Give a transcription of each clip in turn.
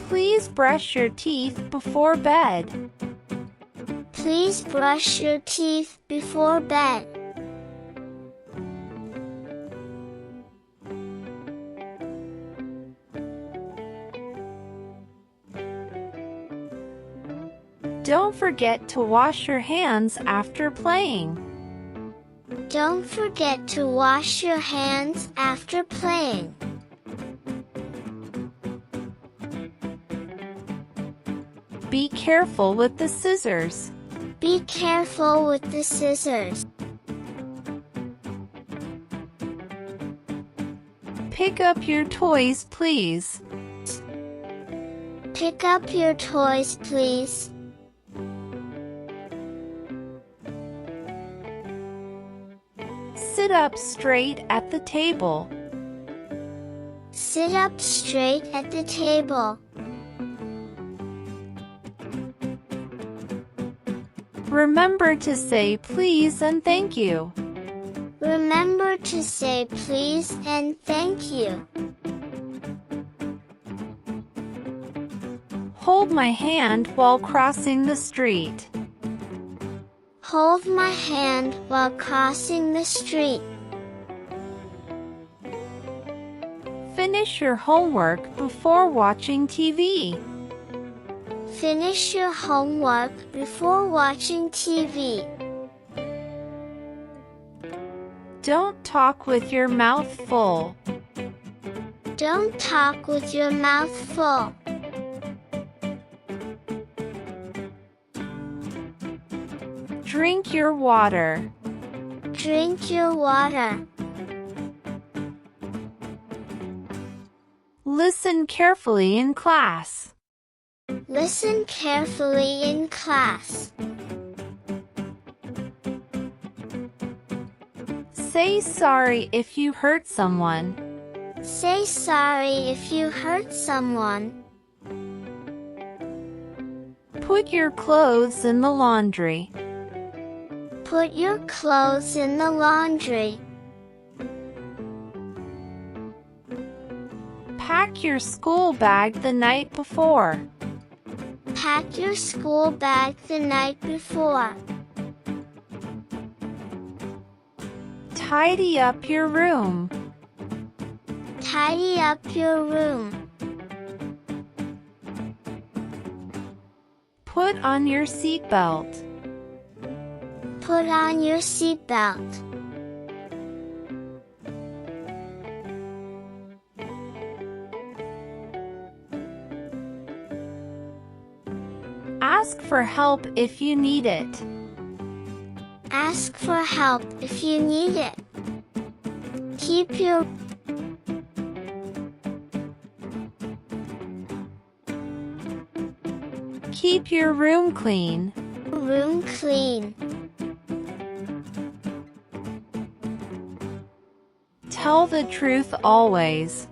Please brush your teeth before bed. Please brush your teeth before bed. Don't forget to wash your hands after playing. Don't forget to wash your hands after playing. Be careful with the scissors. Be careful with the scissors. Pick up your toys, please. Pick up your toys, please. Sit up straight at the table. Sit up straight at the table. Remember to say please and thank you. Remember to say please and thank you. Hold my hand while crossing the street. Hold my hand while crossing the street. Finish your homework before watching TV. Finish your homework before watching TV. Don't talk with your mouth full. Don't talk with your mouth full. Drink your water. Drink your water. Listen carefully in class. Listen carefully in class. Say sorry if you hurt someone. Say sorry if you hurt someone. Put your clothes in the laundry. Put your clothes in the laundry. Pack your school bag the night before. Pack your school bag the night before. Tidy up your room. Tidy up your room. Put on your seatbelt. Put on your seatbelt. Ask for help if you need it. Ask for help if you need it. Keep your Keep your room clean. room clean. Tell the truth always.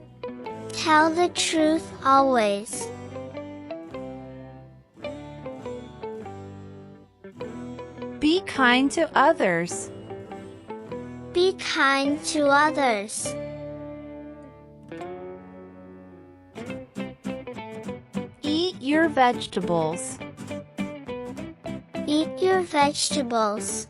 Tell the truth always. Be kind to others. Be kind to others. Eat your vegetables. Eat your vegetables.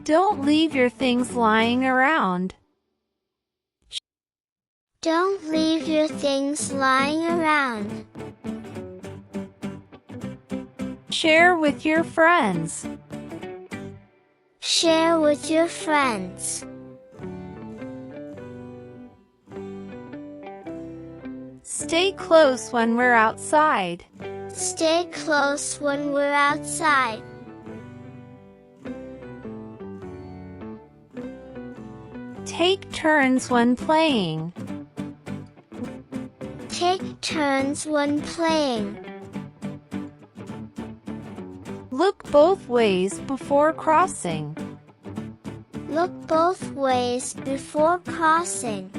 Don't leave your things lying around. Don't leave your things lying around. Share with your friends. Share with your friends. Stay close when we're outside. Stay close when we're outside. Take turns when playing. Take turns when playing. Look both ways before crossing. Look both ways before crossing.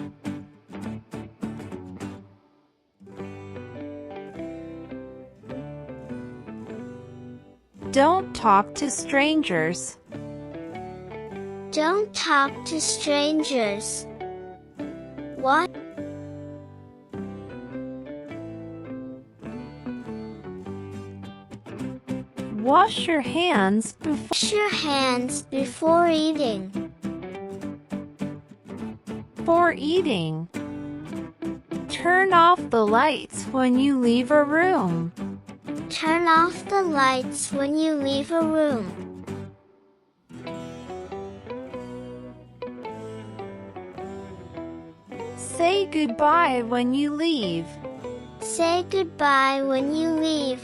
Don't talk to strangers. Don't talk to strangers. What? Wash your hands before Wash your hands before eating. eating. Turn off the lights when you leave a room. Turn off the lights when you leave a room. Say goodbye when you leave. Say goodbye when you leave.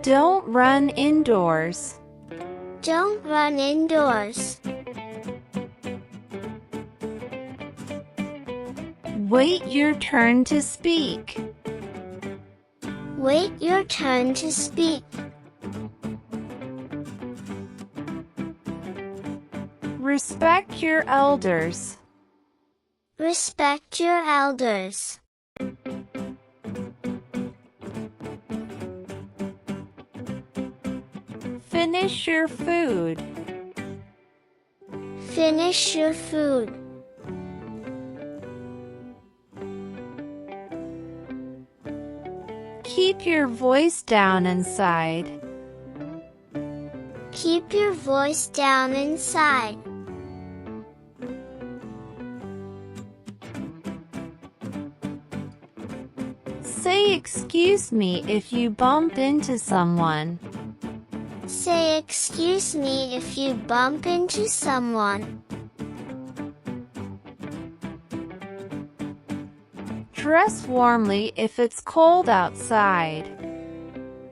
Don't run indoors. Don't run indoors. Wait your turn to speak. Wait your turn to speak. Respect your elders. Respect your elders. Finish your food. Finish your food. Keep your voice down inside. Keep your voice down inside. Say excuse me if you bump into someone. Say excuse me if you bump into someone. Dress warmly if it's cold outside.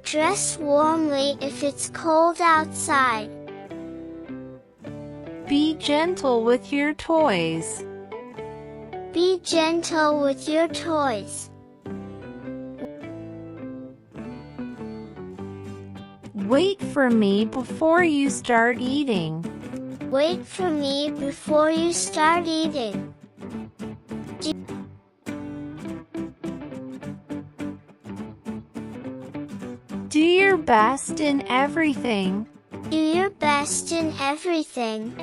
Dress warmly if it's cold outside. Be gentle with your toys. Be gentle with your toys. Wait for me before you start eating. Wait for me before you start eating. Do your best in everything. Do your best in everything.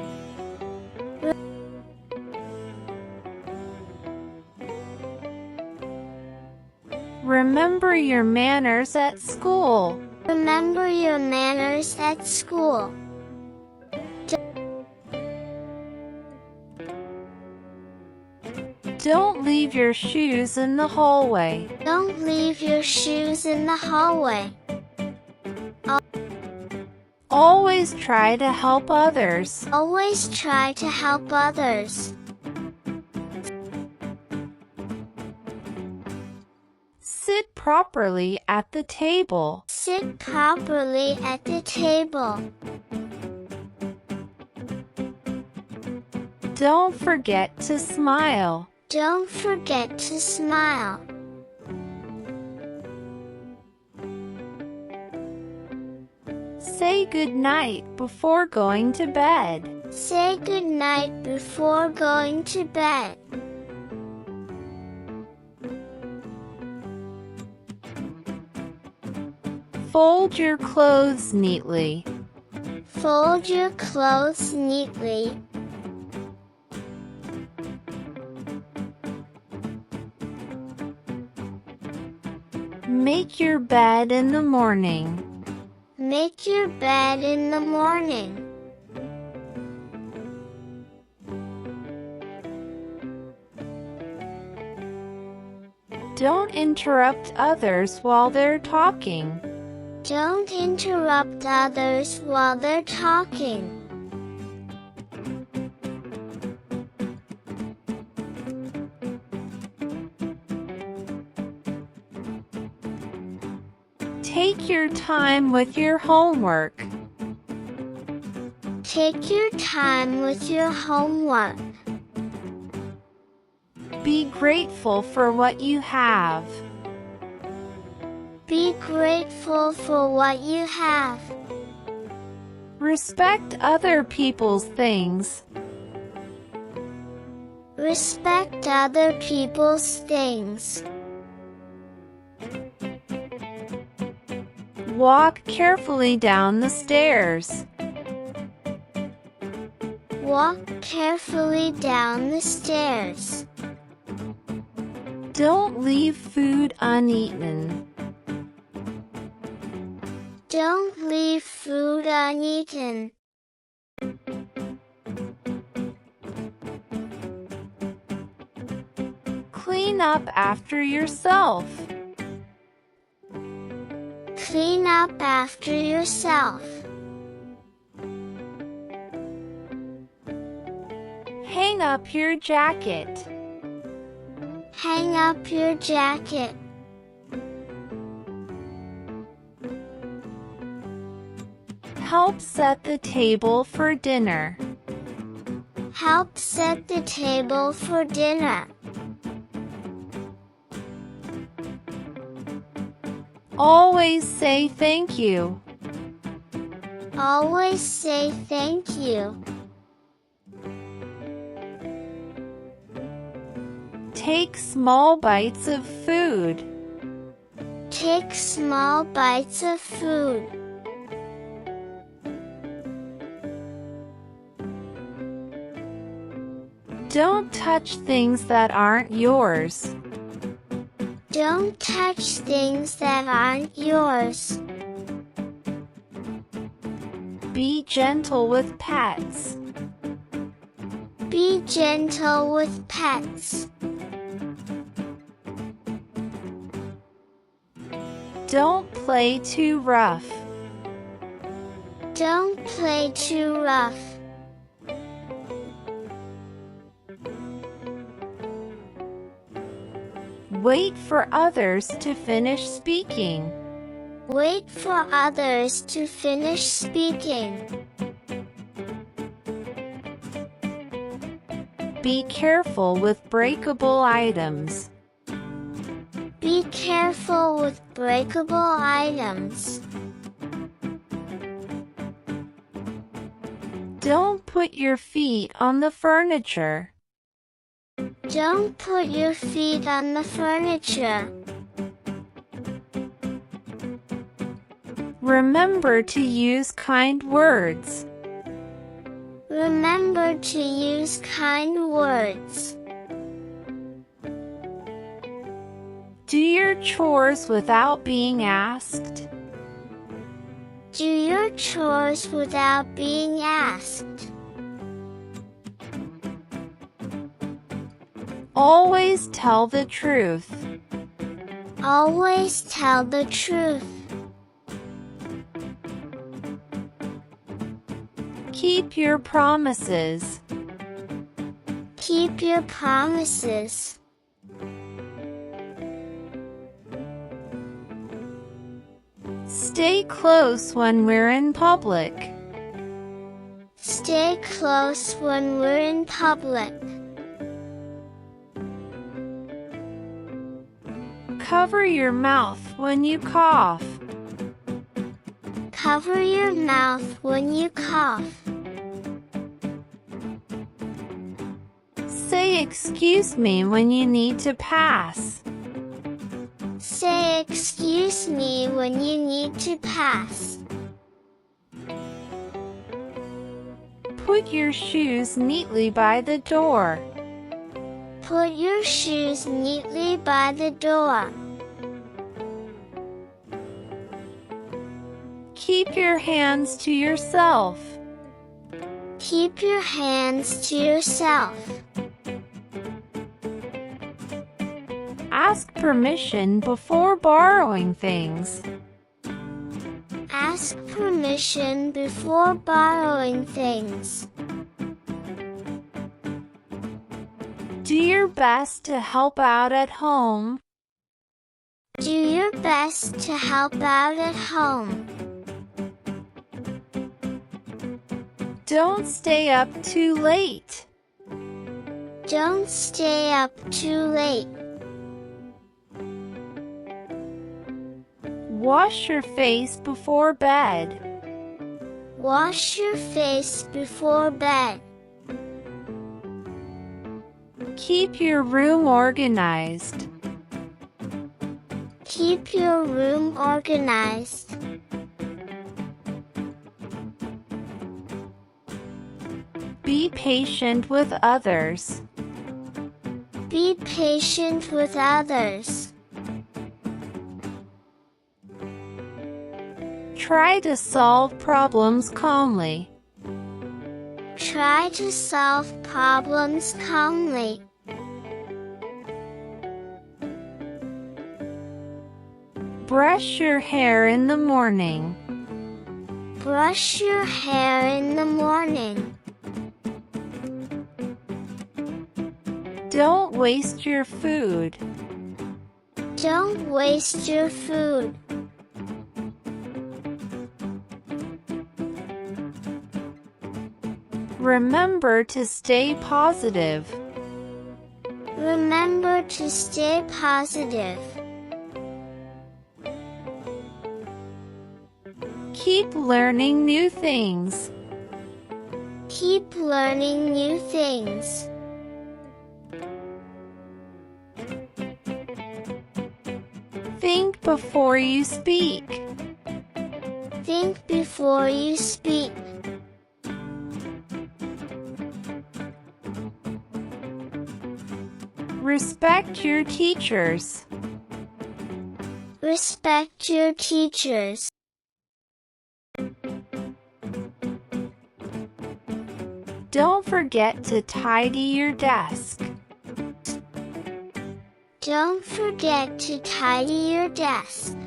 Remember your manners at school. Remember your manners at school. Don't leave your shoes in the hallway. Don't leave your shoes in the hallway. Always try to help others. Always try to help others. Sit properly at the table. Sit properly at the table. Don't forget to smile. Don't forget to smile. Say good night before going to bed. Say good night before going to bed. Fold your clothes neatly. Fold your clothes neatly. Make your bed in the morning. Make your bed in the morning. Don't interrupt others while they're talking. Don't interrupt others while they're talking. Take your time with your homework. Take your time with your homework. Be grateful for what you have. Be grateful for what you have. Respect other people's things. Respect other people's things. Walk carefully down the stairs. Walk carefully down the stairs. Don't leave food uneaten. Don't leave food uneaten. Clean up after yourself. Clean up after yourself. Hang up your jacket. Hang up your jacket. Help set the table for dinner. Help set the table for dinner. Always say thank you. Always say thank you. Take small bites of food. Take small bites of food. Don't touch things that aren't yours. Don't touch things that aren't yours. Be gentle with pets. Be gentle with pets. Don't play too rough. Don't play too rough. Wait for others to finish speaking. Wait for others to finish speaking. Be careful with breakable items. Be careful with breakable items. Don't put your feet on the furniture. Don't put your feet on the furniture. Remember to use kind words. Remember to use kind words. Do your chores without being asked. Do your chores without being asked. Always tell the truth. Always tell the truth. Keep your promises. Keep your promises. Stay close when we're in public. Stay close when we're in public. Cover your mouth when you cough. Cover your mouth when you cough. Say excuse me when you need to pass. Say excuse me when you need to pass. Put your shoes neatly by the door. Put your shoes neatly by the door. Keep your hands to yourself. Keep your hands to yourself. Ask permission before borrowing things. Ask permission before borrowing things. Do your best to help out at home. Do your best to help out at home. Don't stay up too late. Don't stay up too late. Wash your face before bed. Wash your face before bed. Keep your room organized. Keep your room organized. Be patient with others. Be patient with others. Try to solve problems calmly. Try to solve problems calmly. Brush your hair in the morning. Brush your hair in the morning. Don't waste your food. Don't waste your food. Remember to stay positive. Remember to stay positive. Keep learning new things. Keep learning new things. Think before you speak. Think before you speak. Respect your teachers. Respect your teachers. Don't forget to tidy your desk. Don't forget to tidy your desk.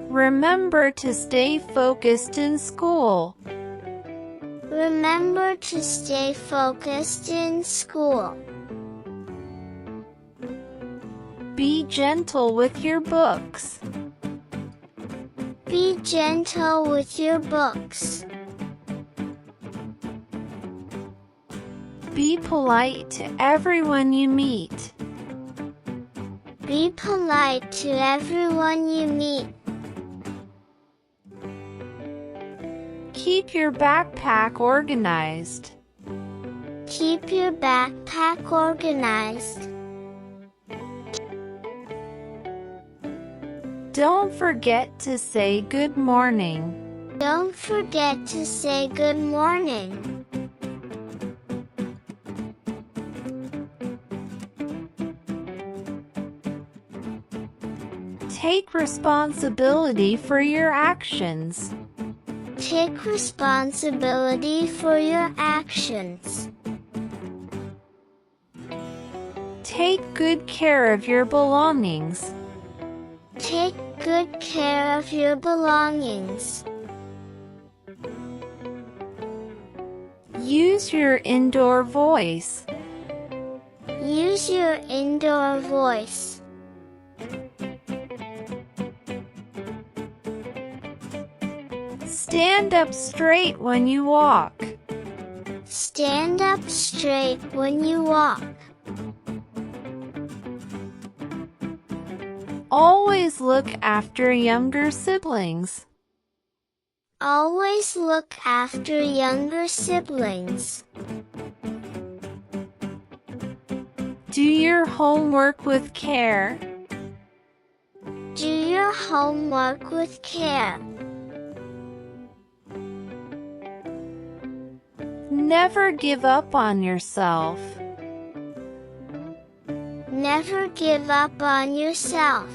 Remember to stay focused in school. Remember to stay focused in school. Be gentle with your books. Be gentle with your books. Be polite to everyone you meet. Be polite to everyone you meet. Keep your backpack organized. Keep your backpack organized. Don't forget to say good morning. Don't forget to say good morning. Take responsibility for your actions. Take responsibility for your actions. Take good care of your belongings. Take good care of your belongings. Use your indoor voice. Use your indoor voice. Stand up straight when you walk. Stand up straight when you walk. Always look after younger siblings. Always look after younger siblings. Do your homework with care. Do your homework with care. Never give up on yourself. Never give up on yourself.